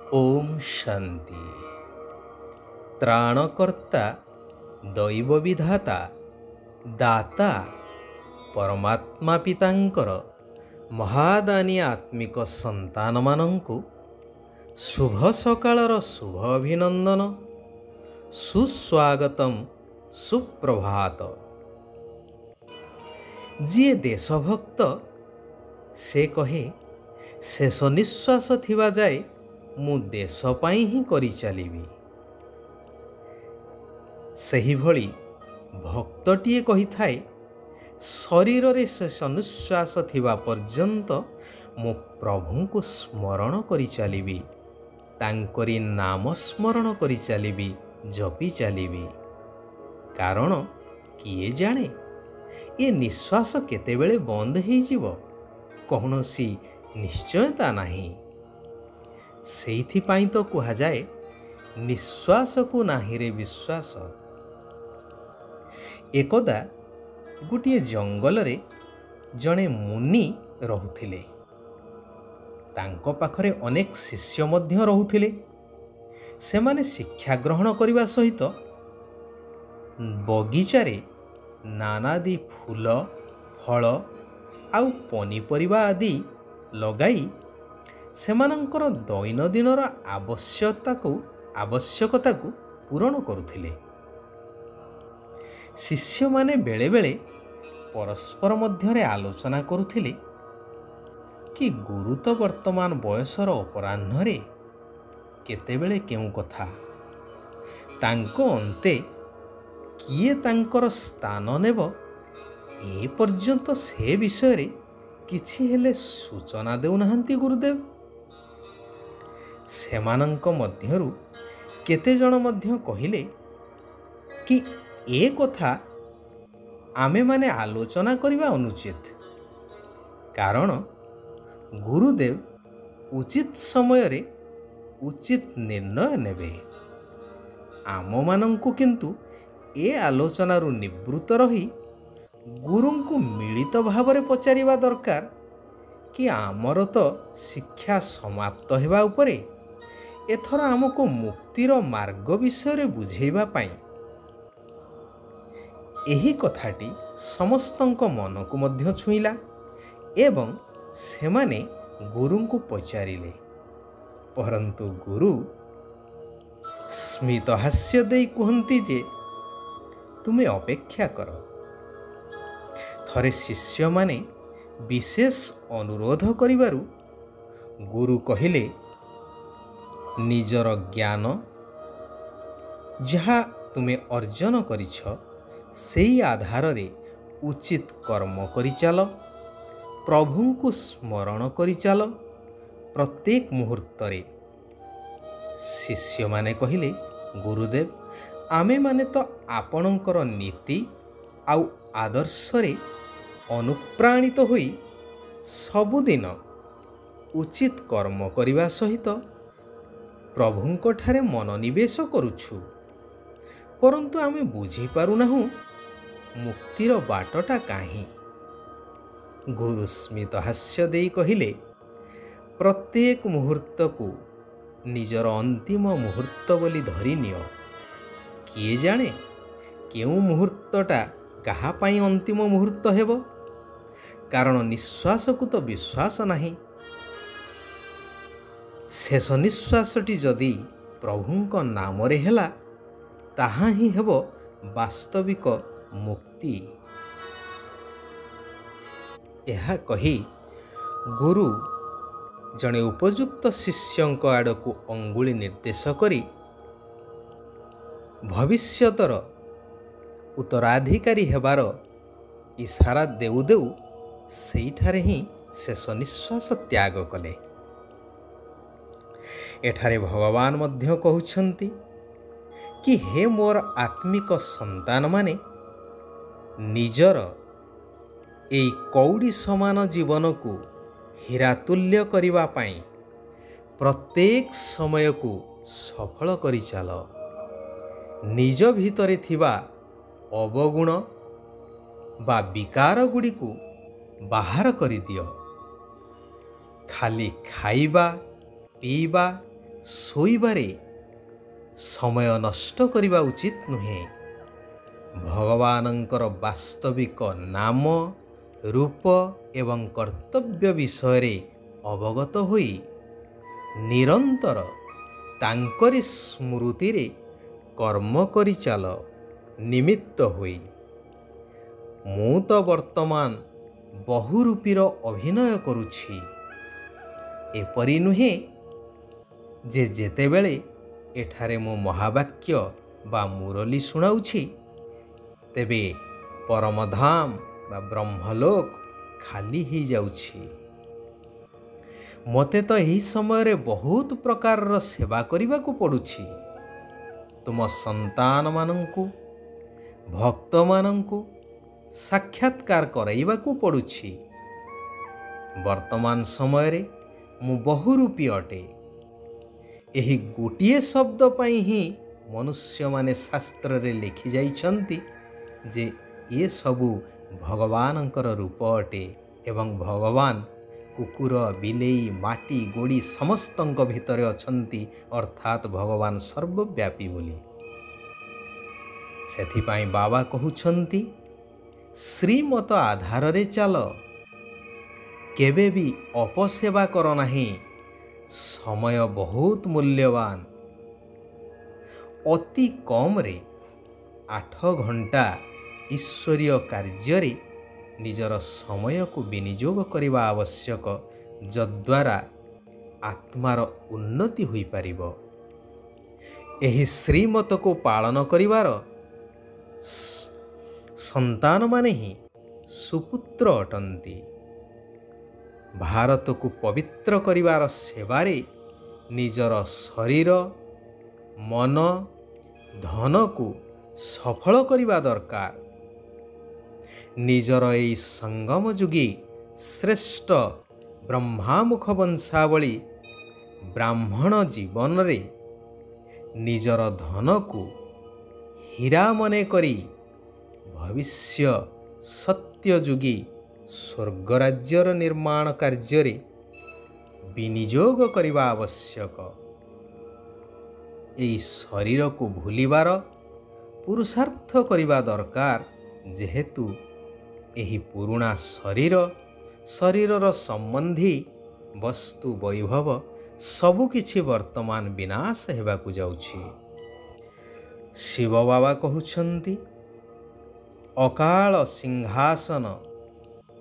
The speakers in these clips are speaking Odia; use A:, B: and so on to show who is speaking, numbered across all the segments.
A: ओम शांति। त्राणकर्ता दैव विधाता दाता परमात्मा पितांकर महादानी आत्मिक संतान मानंकु शुभ सकाळर शुभ अभिनंदन, सुस्वागतम, सुप्रभात। जी देशभक्त से कहे शेष निश्वास थिबा जाए मु देश पाई ही करी चलिबी। सही भली भक्तटिए कही थाए शरीर रे शेष निश्वास थिबा पर्यंत मु प्रभु को स्मरण करी चलिबी, तांकरी नाम स्मरण करी चलिबी, जपी चलिबी। कारण किए जाने ये निश्वास केतेबेले बंद हो जीव, कौनसी निश्चयता नहीं। सेइथिपाई तो कहा जाए निश्वास को नाही रे विश्वास। एकदा गोटे जंगल रे जड़े मुनि रहुथिले। तांको पाखरे अनेक शिष्य मध्य रहुथिले। सेमाने शिक्षा ग्रहण करने सहित बगीचारे नानादी फूल फल आउ पनीपरिबा आदि लगाई सेमानंकर दैनंदिनर आवश्यकता को पूरण करुथिले। शिष्य माने बेले बेले परस्पर मध्यरे आलोचना करुथिले कि गुरु तो वर्तमान बयसर अपराह्न केतेबेले केउ कथा, तांको अंते किए तांकर स्थान नेब ए पर्यंत से विषय रे किछि हेले सूचना देउनाहांती गुरुदेव। सेमानंक मध्यरु केते जण मध्य कहिले कि ए कथा आमे माने आलोचना करिबा अनुचित, कारण गुरुदेव उचित समय रे उचित निर्णय नेबे। आम मानंकु किंतु ए आलोचना रु निवृत्त रही गुरु को मिलित भावरे पचारिबा दरकार कि आमर तो शिक्षा समाप्त हेबा उपरे एथर आमको मुक्तिर मार्ग विषय रे बुझेबा पाई। एही कथाटी समस्तंक मन को मध्य छुईला एवं सेमाने गुरु को पचारिले, परंतु गुरु स्मित हास्य देई कहंती जे तुमे अपेक्षा कर। थरे शिष्य माने विशेष अनुरोध करिबारु गुरु कहिले निजर ज्ञान जहा तुमे अर्जन करिछ सेई आधार रे उचित कर्म करि चाल, प्रभु को स्मरण करि चाल प्रत्येक मुहूर्त रे। शिष्य माने कहिले गुरुदेव आमे माने तो आपणकर नीति आउ आदर्श रे अनुप्राणित होई सबुदिन उचित कर्म करिबा सहित प्रभुंक ठारे मनोनिवेश करुछु, परंतु आमे बुझी पारुनाहु मुक्तिर बाटटा काहे। गुरु स्मित हास्य देई कहिले प्रत्येक मुहूर्त को निजर अंतिम मुहूर्त बोली धरि नियो। किए जाने केउ मुहूर्तटा कहा पाई अंतिम मुहूर्त हेबो, कारण निश्वास को तो विश्वास नहीं। शेष निश्वासटी जदि प्रभुंक नाम रे हेला ताहा ही हेबो वास्तविक मुक्ति। यह कही गुरु जने उपयुक्त शिष्यंक आड़कू अंगुली निर्देश करी भविष्यतर उत्तराधिकारी हेबार इशारा देउ देउ सेठारे ही शेष निश्वास त्याग कले। एठारे भगवान मध्य कहउछंती कि हे मोर आत्मिक संतान माने निजर एई कौड़ी समान जीवन को हीरातुल्य करिबा पाई प्रत्येक समय को सफल करि चाल। निज भितरे थिबा अवगुण बा विकार गुड़ी को बाहर करि दियो। खाली खाइबा पीबा ଶୋଇବାରେ ସମୟ ନଷ୍ଟ କରିବା ଉଚିତ ନୁହେଁ। ଭଗବାନଙ୍କର ବାସ୍ତବିକ ନାମ, ରୂପ ଏବଂ କର୍ତ୍ତବ୍ୟ ବିଷୟରେ ଅବଗତ ହୋଇ ନିରନ୍ତର ତାଙ୍କରି ସ୍ମୃତିରେ କର୍ମ କରିଚାଲ ନିମିତ୍ତ ହୋଇ। ମୁଁ ତ ବର୍ତ୍ତମାନ ବହୁରୂପୀର ଅଭିନୟ କରୁଛି। ଏପରି ନୁହେଁ ଯେ ଯେତେବେଳେ ଏଠାରେ ମୁଁ ମହାବାକ୍ୟ ବା ମୁରଲୀ ଶୁଣାଉଛି ତେବେ ପରମଧାମ ବା ବ୍ରହ୍ମଲୋକ ଖାଲି ହେଇଯାଉଛି। ମୋତେ ତ ଏହି ସମୟରେ ବହୁତ ପ୍ରକାରର ସେବା କରିବାକୁ ପଡ଼ୁଛି। ତୁମ ସନ୍ତାନମାନଙ୍କୁ, ଭକ୍ତମାନଙ୍କୁ ସାକ୍ଷାତକାର କରାଇବାକୁ ପଡ଼ୁଛି। ବର୍ତ୍ତମାନ ସମୟରେ ମୁଁ ବହୁରୂପୀ ଅଟେ। ଏହି ଗୋଟିଏ ଶବ୍ଦ ପାଇଁ ହିଁ ମନୁଷ୍ୟମାନେ ଶାସ୍ତ୍ରରେ ଲେଖି ଯାଇଛନ୍ତି ଯେ ଏସବୁ ଭଗବାନଙ୍କର ରୂପ ଅଟେ ଏବଂ ଭଗବାନ କୁକୁର, ବିଲେଇ, ମାଟି, ଗୋଡ଼ି ସମସ୍ତଙ୍କ ଭିତରେ ଅଛନ୍ତି, ଅର୍ଥାତ୍ ଭଗବାନ ସର୍ବବ୍ୟାପୀ ବୋଲି। ସେଥିପାଇଁ ବାବା କହୁଛନ୍ତି, ଶ୍ରୀମତ ଆଧାରରେ ଚାଲ, କେବେ ବି ଅପସେବା କର ନାହିଁ। ସମୟ ବହୁତ ମୂଲ୍ୟବାନ। ଅତି କମରେ 8 ଘଣ୍ଟା ଈଶ୍ୱରୀୟ କାର୍ଯ୍ୟରେ ନିଜର ସମୟକୁ ବିନିଯୋଗ କରିବା ଆବଶ୍ୟକ, ଯଦ୍ୱାରା ଆତ୍ମାର ଉନ୍ନତି ହୋଇପାରିବ। ଏହି ଶ୍ରୀମତକୁ ପାଳନ କରିବାର ସନ୍ତାନମାନେ ହିଁ ସୁପୁତ୍ର ଅଟନ୍ତି। ଭାରତକୁ ପବିତ୍ର କରିବାର ସେବାରେ ନିଜର ଶରୀର, ମନ, ଧନକୁ ସଫଳ କରିବା ଦରକାର। ନିଜର ଏହି ସଙ୍ଗମ ଯୁଗୀ ଶ୍ରେଷ୍ଠ ବ୍ରହ୍ମାମୁଖ ବଂଶାବଳୀ ବ୍ରାହ୍ମଣ ଜୀବନରେ ନିଜର ଧନକୁ ହୀରା ମନେ କରି ଭବିଷ୍ୟ ସତ୍ୟଯୁଗୀ ସ୍ୱର୍ଗରାଜ୍ୟର ନିର୍ମାଣ କାର୍ଯ୍ୟରେ ବିନିଯୋଗ କରିବା ଆବଶ୍ୟକ। ଏହି ଶରୀରକୁ ଭୁଲିବାର ପୁରୁଷାର୍ଥ କରିବା ଦରକାର, ଯେହେତୁ ଏହି ପୁରୁଣା ଶରୀରର ସମ୍ବନ୍ଧୀ ବସ୍ତୁ ବୈଭବ ସବୁକିଛି ବର୍ତ୍ତମାନ ବିନାଶ ହେବାକୁ ଯାଉଛି। ଶିବ ବାବା କହୁଛନ୍ତି, ଅକାଳ ସିଂହାସନ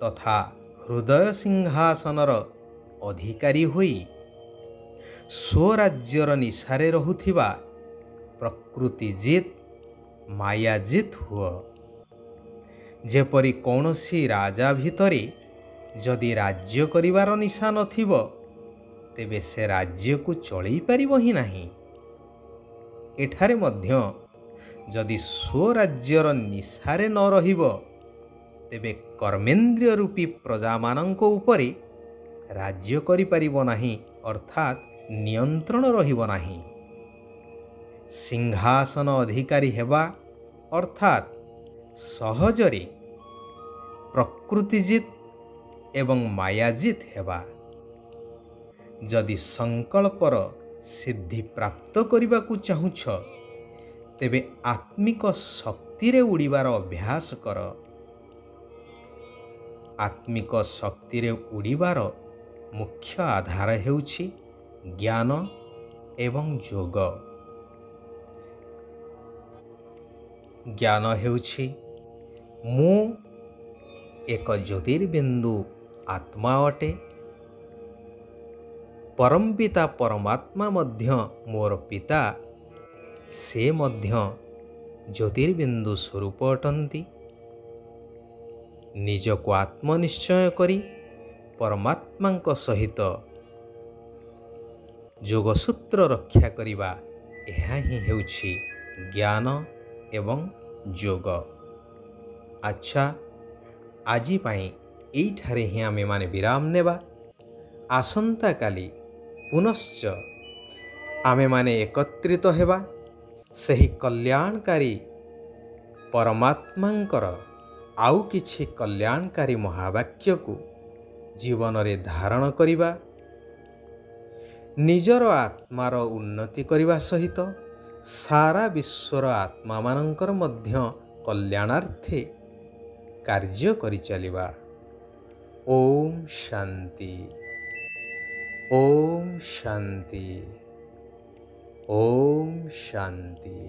A: ତଥା ହୃଦୟ ସିଂହାସନର ଅଧିକାରୀ ହୋଇ ସ୍ୱରାଜ୍ୟର ନିଶାରେ ରହୁଥିବା ପ୍ରକୃତିଜିତ୍, ମାୟାଜିତ୍ ହୁଅ। ଯେପରି କୌଣସି ରାଜା ଭିତରେ ଯଦି ରାଜ୍ୟ କରିବାର ନିଶା ନଥିବ ତେବେ ସେ ରାଜ୍ୟକୁ ଚଳେଇ ପାରିବ ହିଁ ନାହିଁ। ଏଠାରେ ମଧ୍ୟ ଯଦି ସ୍ୱରାଜ୍ୟର ନିଶାରେ ନ ରହିବ ତେବେ କର୍ମେନ୍ଦ୍ରିୟ ରୂପୀ ପ୍ରଜାମାନଙ୍କ ଉପରେ ରାଜ୍ୟ କରିପାରିବ ନାହିଁ, ଅର୍ଥାତ୍ ନିୟନ୍ତ୍ରଣ ରହିବ ନାହିଁ। ସିଂହାସନ ଅଧିକାରୀ ହେବା ଅର୍ଥାତ୍ ସହଜରେ ପ୍ରକୃତିଜିତ୍ ଏବଂ ମାୟାଜିତ୍ ହେବା। ଯଦି ସଂକଳ୍ପର ସିଦ୍ଧି ପ୍ରାପ୍ତ କରିବାକୁ ଚାହୁଁଛ ତେବେ ଆତ୍ମିକ ଶକ୍ତିରେ ଉଡ଼ିବାର ଅଭ୍ୟାସ କର। ଆତ୍ମିକ ଶକ୍ତିରେ ଉଡ଼ିବାର ମୁଖ୍ୟ ଆଧାର ହେଉଛି ଜ୍ଞାନ ଏବଂ ଯୋଗ। ଜ୍ଞାନ ହେଉଛି ମୁଁ ଏକ ଜ୍ୟୋତିର୍ବିନ୍ଦୁ ଆତ୍ମା ଅଟେ। ପରମପିତା ପରମାତ୍ମା ମଧ୍ୟ ମୋର ପିତା, ସେ ମଧ୍ୟ ଜ୍ୟୋତିର୍ବିନ୍ଦୁ ସ୍ୱରୂପ ଅଟନ୍ତି। ନିଜକୁ ଆତ୍ମନିଶ୍ଚୟ କରି ପରମାତ୍ମାଙ୍କ ସହିତ ଯୋଗସୂତ୍ର ରକ୍ଷା କରିବା, ଏହା ହିଁ ହେଉଛି ଜ୍ଞାନ ଏବଂ ଯୋଗ। ଆଚ୍ଛା, ଆଜି ପାଇଁ ଏଇଠାରେ ହିଁ ଆମେମାନେ ବିରାମ ନେବା। ଆସନ୍ତାକାଲି ପୁନଶ୍ଚ ଆମେମାନେ ଏକତ୍ରିତ ହେବା ସେହି କଲ୍ୟାଣକାରୀ ପରମାତ୍ମାଙ୍କର ଆଉ କିଛି କଲ୍ୟାଣକାରୀ ମହାବାକ୍ୟକୁ ଜୀବନରେ ଧାରଣ କରିବା। ନିଜର ଆତ୍ମାର ଉନ୍ନତି କରିବା ସହିତ ସାରା ବିଶ୍ୱର ଆତ୍ମାମାନଙ୍କର ମଧ୍ୟ କଲ୍ୟାଣାର୍ଥେ କାର୍ଯ୍ୟ କରିଚାଲିବା। ଓମ୍ ଶାନ୍ତି। ଓମ୍ ଶାନ୍ତି। ଓମ୍ ଶାନ୍ତି।